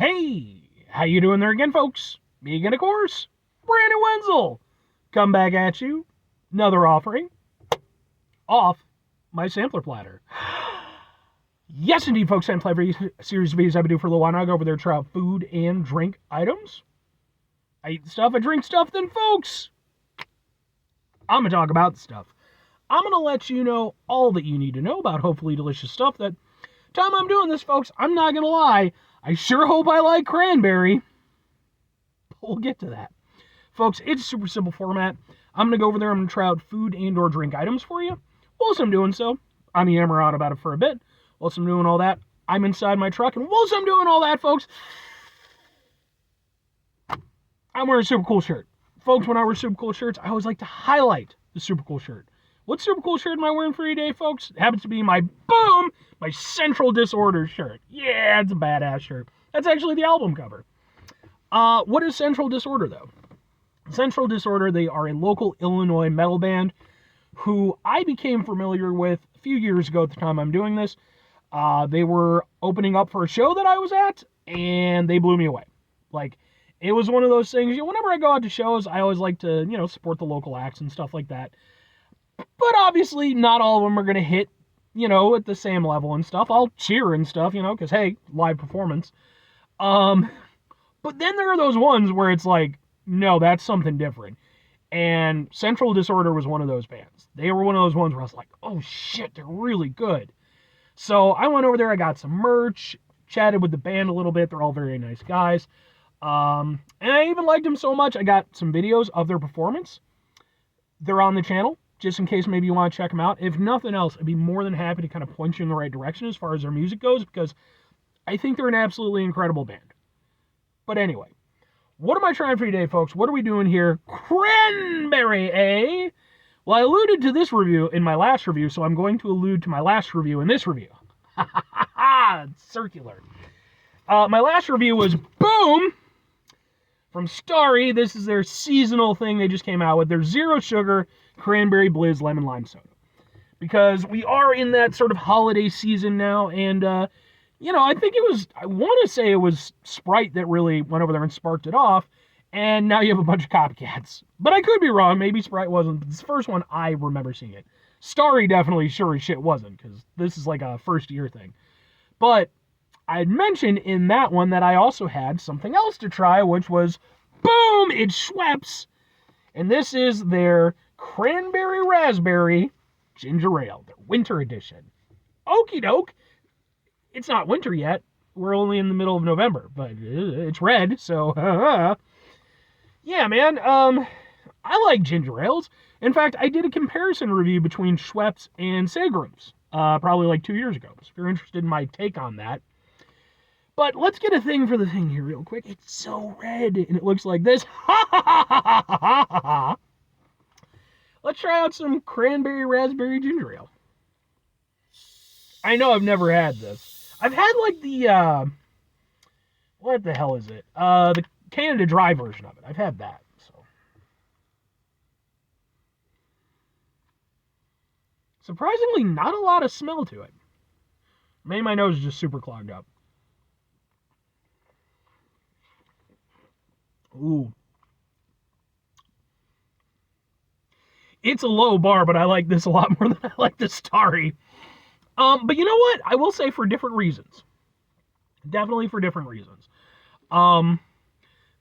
Hey, how you doing there again, folks? Me again, of course, Brandon Wenzel. Come back at you. Another offering off my sampler platter. Yes, indeed, folks, and every series of videos I've been doing for a little while now. I go over there to try out food and drink items. I eat stuff, I drink stuff, then, folks, I'm going to talk about the stuff. I'm going to let you know all that you need to know about hopefully delicious stuff. That time I'm doing this, folks, I'm not going to lie, I sure hope I like cranberry. We'll get to that. Folks, it's a super simple format. I'm going to go over there, I'm going to try out food and or drink items for you. Whilst I'm doing so, I'm yammering on about it for a bit. Whilst I'm doing all that, I'm inside my truck, and whilst I'm doing all that, folks, I'm wearing a super cool shirt. Folks, when I wear super cool shirts, I always like to highlight the super cool shirt. What super cool shirt am I wearing for you today, folks? It happens to be my Central Disorder shirt. Yeah, it's a badass shirt. That's actually the album cover. What is Central Disorder, though? Central Disorder, they are a local Illinois metal band who I became familiar with a few years ago at the time I'm doing this. They were opening up for a show that I was at, and they blew me away. Like, it was one of those things, whenever I go out to shows, I always like to, support the local acts and stuff like that. But obviously, not all of them are going to hit, at the same level and stuff. I'll cheer and stuff, because, hey, live performance. But then there are those ones where it's like, no, that's something different. And Central Disorder was one of those bands. They were one of those ones where I was like, oh shit, they're really good. So I went over there, I got some merch, chatted with the band a little bit. They're all very nice guys. And I even liked them so much, I got some videos of their performance. They're on the channel, just in case maybe you want to check them out. If nothing else, I'd be more than happy to kind of point you in the right direction as far as their music goes, because I think they're an absolutely incredible band. But anyway, what am I trying for you today, folks? What are we doing here? Cranberry, eh? Well, I alluded to this review in my last review, so I'm going to allude to my last review in this review. It's circular. My last review was Boom! From Starry. This is their seasonal thing they just came out with. Their zero sugar cranberry blizz lemon lime soda. Because we are in that sort of holiday season now, and, I think I want to say it was Sprite that really went over there and sparked it off, and now you have a bunch of copycats. But I could be wrong, maybe Sprite wasn't, but it's the first one I remember seeing it. Starry definitely sure as shit wasn't, because this is like a first year thing. But I had mentioned in that one that I also had something else to try, which was, boom, it's Schweppes. And this is their Cranberry Raspberry Ginger Ale, their winter edition. Okie doke. It's not winter yet. We're only in the middle of November, but it's red, so yeah, man. I like ginger ales. In fact, I did a comparison review between Schweppes and Seagram's probably like 2 years ago. So if you're interested in my take on that. But let's get a thing for the thing here real quick. It's so red, and it looks like this. Let's try out some Cranberry Raspberry Ginger Ale. I know I've never had this. I've had like the, what the hell is it? The Canada Dry version of it. I've had that, so. Surprisingly, not a lot of smell to it. Maybe my nose is just super clogged up. Ooh. It's a low bar, but I like this a lot more than I like the Starry. But you know what? I will say for different reasons. Definitely for different reasons.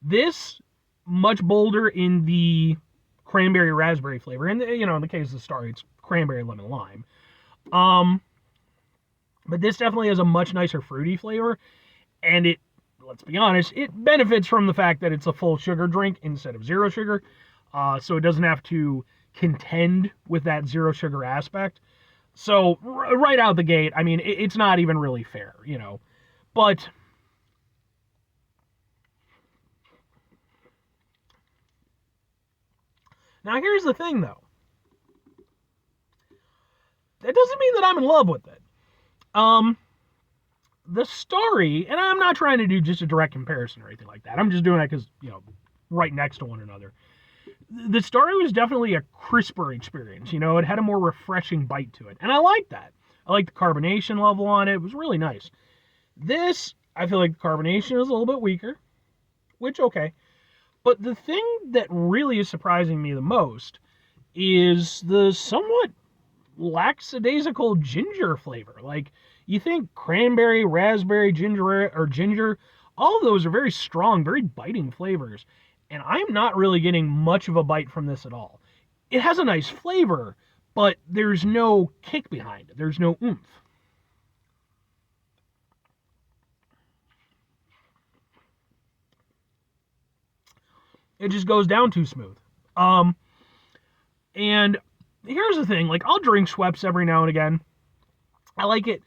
This, much bolder in the cranberry raspberry flavor. And, in the case of the Starry, it's cranberry lemon lime. But this definitely has a much nicer fruity flavor. And it, let's be honest, it benefits from the fact that it's a full sugar drink instead of zero sugar. So it doesn't have to contend with that zero sugar aspect. So, right out the gate, I mean, it's not even really fair, But now here's the thing, though. That doesn't mean that I'm in love with it. The Starry, and I'm not trying to do just a direct comparison or anything like that. I'm just doing that because, right next to one another. The Starry was definitely a crisper experience, it had a more refreshing bite to it, and I liked that. I liked the carbonation level on it. It was really nice. This, I feel like the carbonation is a little bit weaker, which, okay. But the thing that really is surprising me the most is the somewhat lackadaisical ginger flavor. Like, you think cranberry, raspberry, ginger, all of those are very strong, very biting flavors. And I'm not really getting much of a bite from this at all. It has a nice flavor, but there's no kick behind it. There's no oomph. It just goes down too smooth. Um, and here's the thing, like, I'll drink Schweppes every now and again. I like it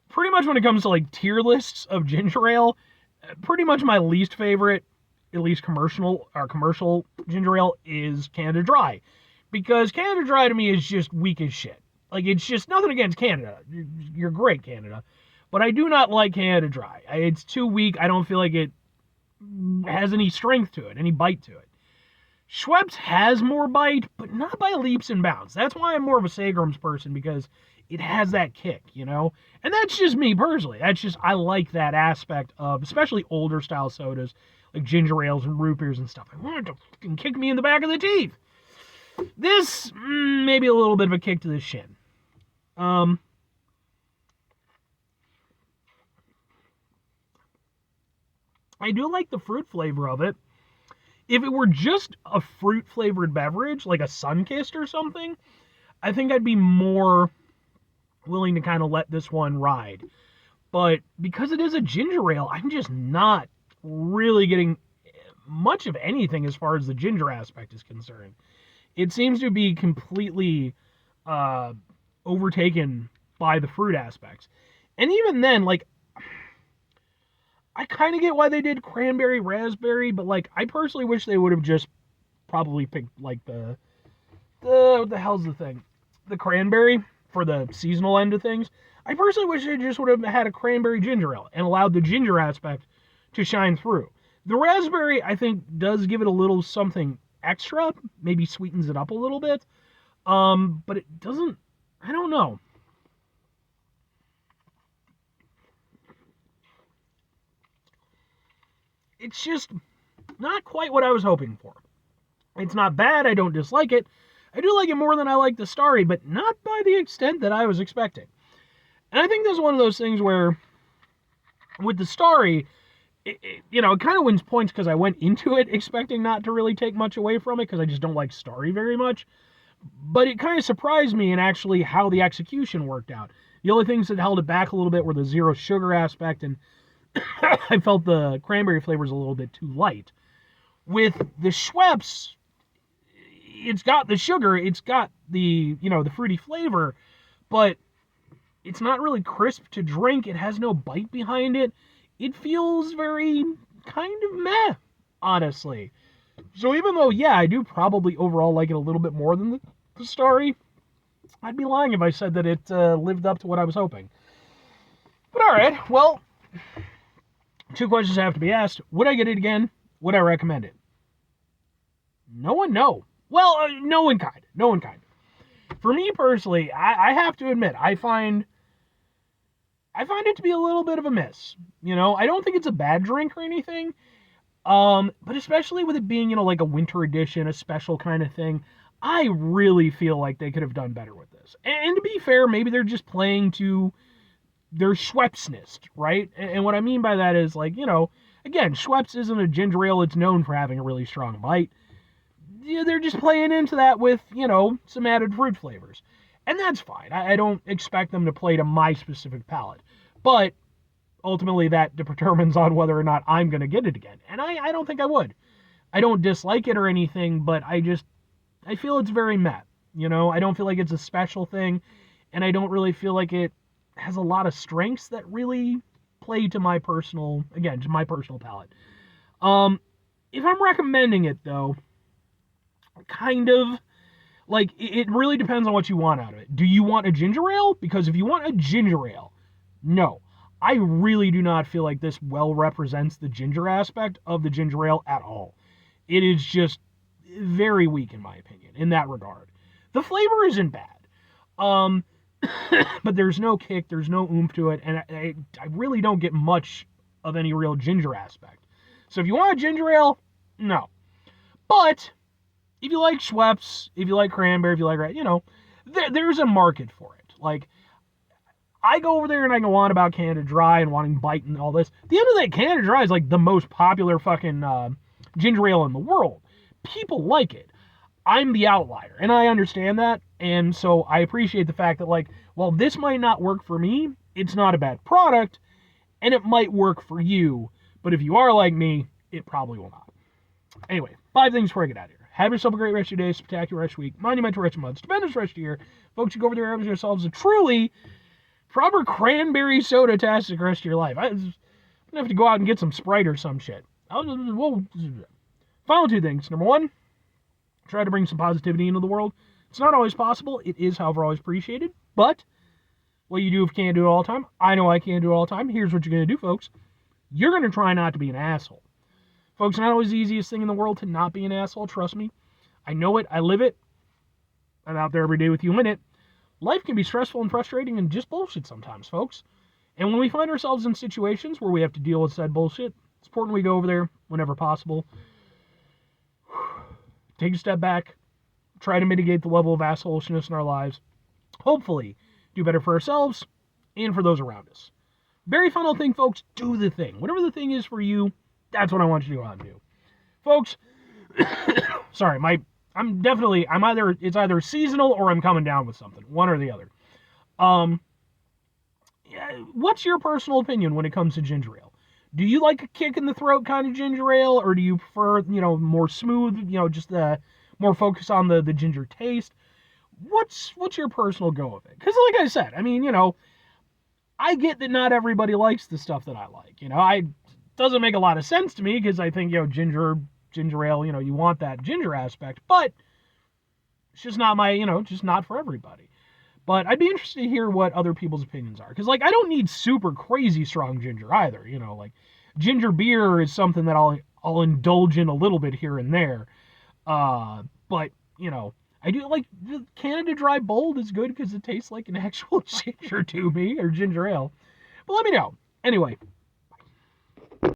pretty much when it comes to like tier lists of ginger ale. Pretty much my least favorite, at least commercial ginger ale, is Canada Dry, because Canada Dry to me is just weak as shit. Like, it's just nothing against Canada. You're great, Canada, but I do not like Canada Dry. It's too weak. I don't feel like it has any strength to it, any bite to it. Schweppes has more bite, but not by leaps and bounds. That's why I'm more of a Seagram's person, because it has that kick, you know? And that's just me personally. That's just, I like that aspect of, especially older style sodas, like ginger ales and root beers and stuff. I want it to fucking kick me in the back of the teeth. This, maybe a little bit of a kick to the shin. I do like the fruit flavor of it. If it were just a fruit flavored beverage, like a Sunkist or something, I think I'd be more willing to kind of let this one ride. But because it is a ginger ale, I'm just not really getting much of anything as far as the ginger aspect is concerned. It seems to be completely uh, overtaken by the fruit aspects. And even then, like, I kind of get why they did cranberry, raspberry, but like, I personally wish they would have just probably picked like the what the hell's the thing, the cranberry for the seasonal end of things. I personally wish they just would have had a cranberry ginger ale and allowed the ginger aspect to shine through. The raspberry, I think, does give it a little something extra, maybe sweetens it up a little bit. But it doesn't. I don't know. It's just not quite what I was hoping for. It's not bad. I don't dislike it. I do like it more than I like the Starry, but not by the extent that I was expecting. And I think this is one of those things where, with the Starry, it kind of wins points because I went into it expecting not to really take much away from it, because I just don't like Starry very much. But it kind of surprised me in actually how the execution worked out. The only things that held it back a little bit were the zero sugar aspect, and I felt the cranberry flavor was a little bit too light. With the Schweppes, it's got the sugar, it's got the fruity flavor, but it's not really crisp to drink. It has no bite behind it. It feels very kind of meh, honestly. So even though, yeah, I do probably overall like it a little bit more than the Starry, I'd be lying if I said that it lived up to what I was hoping. But alright, well, two questions have to be asked. Would I get it again? Would I recommend it? No one, no. Well, no one kind. No one kind. For me personally, I have to admit, I find it to be a little bit of a miss. I don't think it's a bad drink or anything. But especially with it being, like a winter edition, a special kind of thing, I really feel like they could have done better with this. And to be fair, maybe they're just playing to their Schweppesness, right? And what I mean by that is, like, again, Schweppes isn't a ginger ale. It's known for having a really strong bite. They're just playing into that with, some added fruit flavors. And that's fine. I don't expect them to play to my specific palate. But ultimately that determines on whether or not I'm going to get it again. And I don't think I would. I don't dislike it or anything, but I feel it's very meh. I don't feel like it's a special thing, and I don't really feel like it has a lot of strengths that really play to my personal palate. If I'm recommending it, though, kind of, like, it really depends on what you want out of it. Do you want a ginger ale? Because if you want a ginger ale, no. I really do not feel like this well represents the ginger aspect of the ginger ale at all. It is just very weak, in my opinion, in that regard. The flavor isn't bad. But there's no kick, there's no oomph to it, and I really don't get much of any real ginger aspect. So if you want a ginger ale, no. But if you like Schweppes, if you like Cranberry, if you like, there's a market for it. Like, I go over there and I go on about Canada Dry and wanting bite and all this. At the end of the day, Canada Dry is like the most popular fucking ginger ale in the world. People like it. I'm the outlier, and I understand that, and so I appreciate the fact that, like, while this might not work for me, it's not a bad product, and it might work for you, but if you are like me, it probably will not. Anyway, 5 things before I get out of here. Have yourself a great rest of your day, spectacular rest of your week, monumental rest of your month, stupendous rest of your year. Folks, you go over there and have yourselves a truly proper cranberry soda-tastic rest of your life. I'm going to have to go out and get some Sprite or some shit. Final 2 things. Number 1, try to bring some positivity into the world. It's not always possible. It is, however, always appreciated. But what you do if you can't do it all the time, I know I can't do it all the time. Here's what you're going to do, folks. You're going to try not to be an asshole. Folks, not always the easiest thing in the world to not be an asshole, trust me. I know it. I live it. I'm out there every day with you in it. Life can be stressful and frustrating and just bullshit sometimes, folks. And when we find ourselves in situations where we have to deal with said bullshit, it's important we go over there whenever possible. Take a step back, try to mitigate the level of assholishness in our lives, hopefully do better for ourselves and for those around us. Very final thing, folks, do the thing. Whatever the thing is for you, that's what I want you to go out and do. Folks, sorry, it's either seasonal or I'm coming down with something, one or the other. What's your personal opinion when it comes to ginger ale? Do you like a kick in the throat kind of ginger ale, or do you prefer, more smooth, just the more focus on the ginger taste? What's your personal go of it? Because like I said, I mean, I get that not everybody likes the stuff that I like. It doesn't make a lot of sense to me because I think, ginger ale, you want that ginger aspect, but it's just not just not for everybody. But I'd be interested to hear what other people's opinions are. Because, I don't need super crazy strong ginger either. Ginger beer is something that I'll indulge in a little bit here and there. But, I do like the Canada Dry Bold is good because it tastes like an actual ginger to me, or ginger ale. But let me know. Anyway,